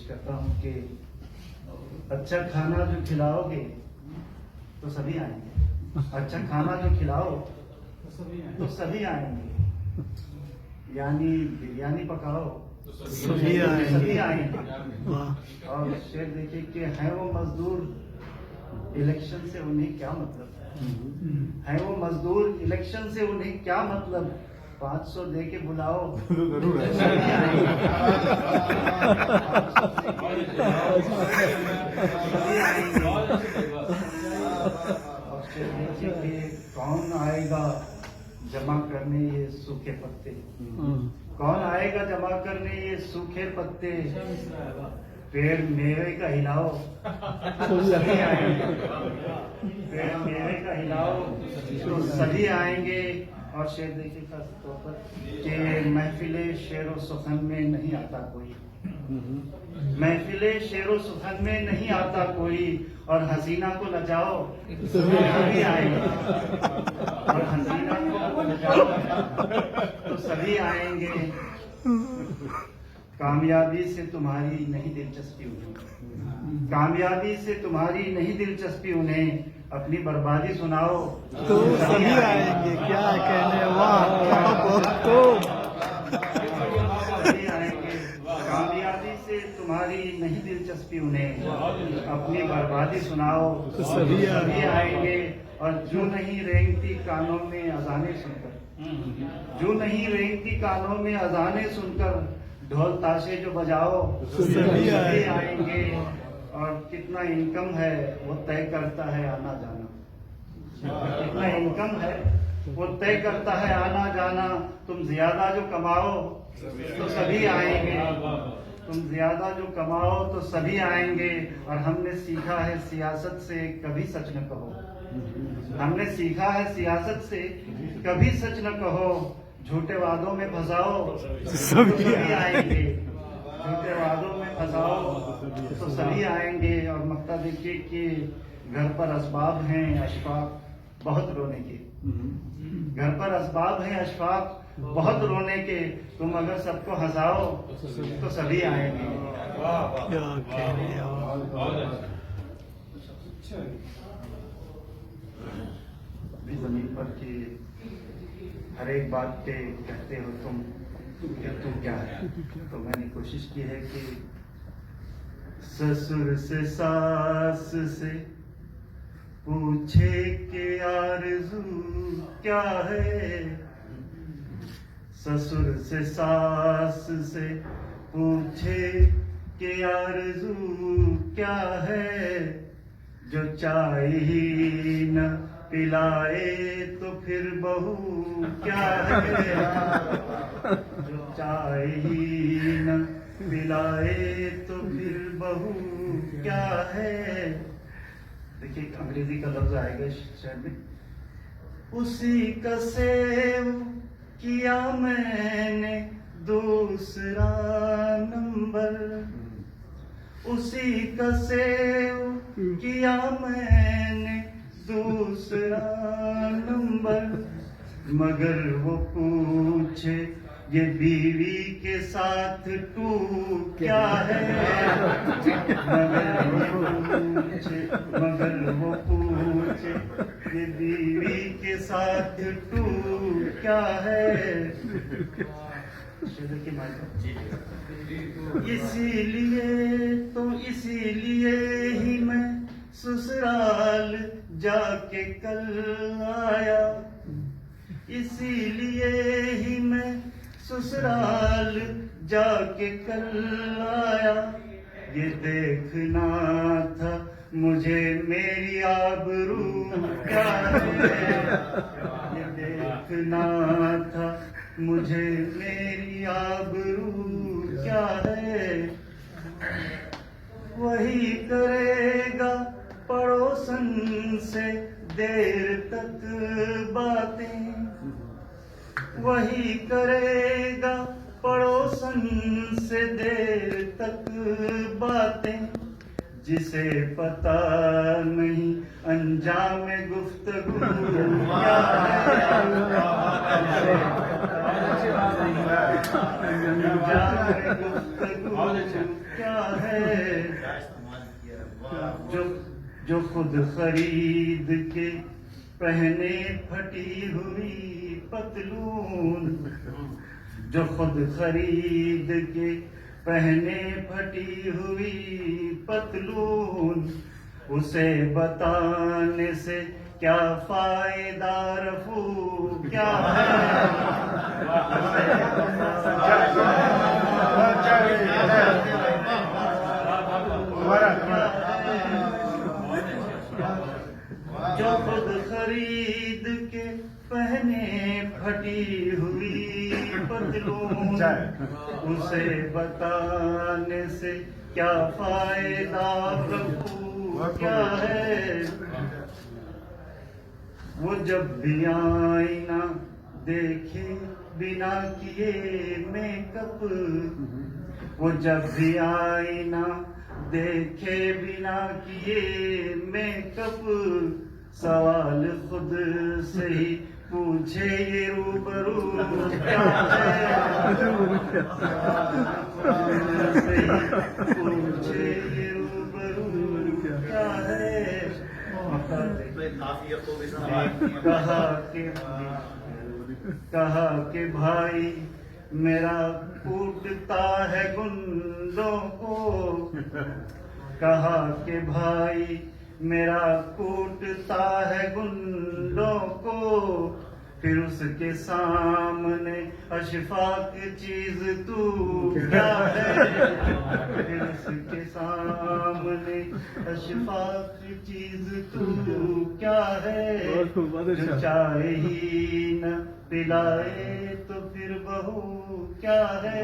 करता हूँ कि अच्छा खाना जो खिलाओगे तो सभी आएंगे, अच्छा खाना जो खिलाओ तो सभी आएंगे, यानी बिरयानी पकाओ सभी आएंगे। वाह। और शेर देखिए कि है वो मजदूर इलेक्शन से उन्हें क्या मतलब, है वो मजदूर इलेक्शन से उन्हें क्या मतलब, 500 दे के बुलाओ जरूर है। सभी आएंगे। सभी आएंगे। और शेर देखिए कि कौन आएगा जमा करने ये सूखे पत्ते, कौन आएगा जमा करने ये सूखे पत्ते, पेड़ मेवे का हिलाओ सभी आएंगे, पेड़ मेवे का हिलाओ तो सभी आएंगे। और शेर देखिए खास तौर पर कि महफिले शेर व सुखन में नहीं आता कोई, महफिले शेर व सुखन में नहीं आता कोई, और हसीना को लजाओ सभी आएंगे, और हसीना को लजाओ तो सभी आएंगे। कामयाबी से तुम्हारी नहीं दिलचस्पी उन्हें, कामयाबी से तुम्हारी नहीं दिलचस्पी उन्हें, अपनी बर्बादी सुनाओ तो सभी आएंगे। क्या कहने, वाह क्या बात। तो सभी आएंगे। कामयाबी से तुम्हारी नहीं दिलचस्पी उन्हें, अपनी बर्बादी सुनाओ तो सभी आएंगे। और जो नहीं रेंगती कानों में अजाने सुनकर, जो नहीं रेंगती कानों में अजाने सुनकर, ढोल ताशे जो बजाओ तो सभी आएंगे। और कितना इनकम है वो तय करता है आना जाना, कितना इनकम है वो तय करता है आना जाना, तुम ज्यादा जो कमाओ तो सभी आएंगे, तुम ज्यादा जो कमाओ तो सभी आएंगे। और हमने सीखा है सियासत से कभी सच न कहो, हमने सीखा है सियासत से कभी सच न कहो, झूठे वादों में फंसाओ तो सभी आएंगे, झूठे वादों में फंसाओ तो सभी आएंगे। और मक्ता देखिए कि घर पर असबाब हैं अशफाक बहुत रोने के, घर पर असबाब हैं अशफाक बहुत रोने के, तुम अगर सबको हंसाओ तो सभी आएंगे। क्या कहने, भी जमीन पर कि हर एक बात पे कहते हो तुम क्या है, तो मैंने कोशिश की है कि ससुर से सास से पूछे कि आरज़ू क्या है, ससुर से सास से पूछे कि आरज़ू क्या है, जो चाय ही न पिलाए तो फिर बहू क्या है, जो चाय ही न पिलाए तो फिर बहू क्या है। देखिए एक अंग्रेजी का लफ्ज आएगा शायद में, उसी का सेव किया मैंने दूसरा नंबर, उसी का सेव किया मैंने दूसरा नंबर, मगर वो पूछे ये बीवी के साथ तू क्या है, मगर वो पूछे ये बीवी के साथ तू क्या है। इसीलिए ही मैं ससुराल जाके कल आया, इसीलिए ही मैं ससुराल जाके कल आया, ये देखना था मुझे मेरी आबरू क्या है, ये देखना था मुझे मेरी आबरू क्या है। वही करेगा पड़ोसन से देर तक बातें, वही करेगा पड़ोसन से देर तक बातें, जिसे पता नहीं अंजाम गुफ्तगू क्या है, अंजाम गुफ्तगू क्या है। खुद खरीद के पहने फटी हुई पतलून, जो खुद खरीद के पहने फटी हुई पतलून, उसे बताने से क्या फायदा रफू क्या है। जो खुद खरीद के पहने फटी हुई पतलून, उसे बताने से क्या फायदा रफू क्या है। वो जब भी आईना देखे बिना किए मेकअप, वो जब भी आईना देखे बिना किए मेकअप, सवाल खुद से ही पूछे ये रूबरू क्या है। से ही पूछे ये रूबरू क्या है। कहा कि भाई मेरा कूटता है गुंडों को, कहा कि भाई मेरा कूटता है गुंडों को, फिर उसके सामने अशफाक चीज तू क्या है। फिर उसके सामने अशफाक चीज तू क्या है। जो चाहे ही न पिलाए तो फिर बहू क्या है।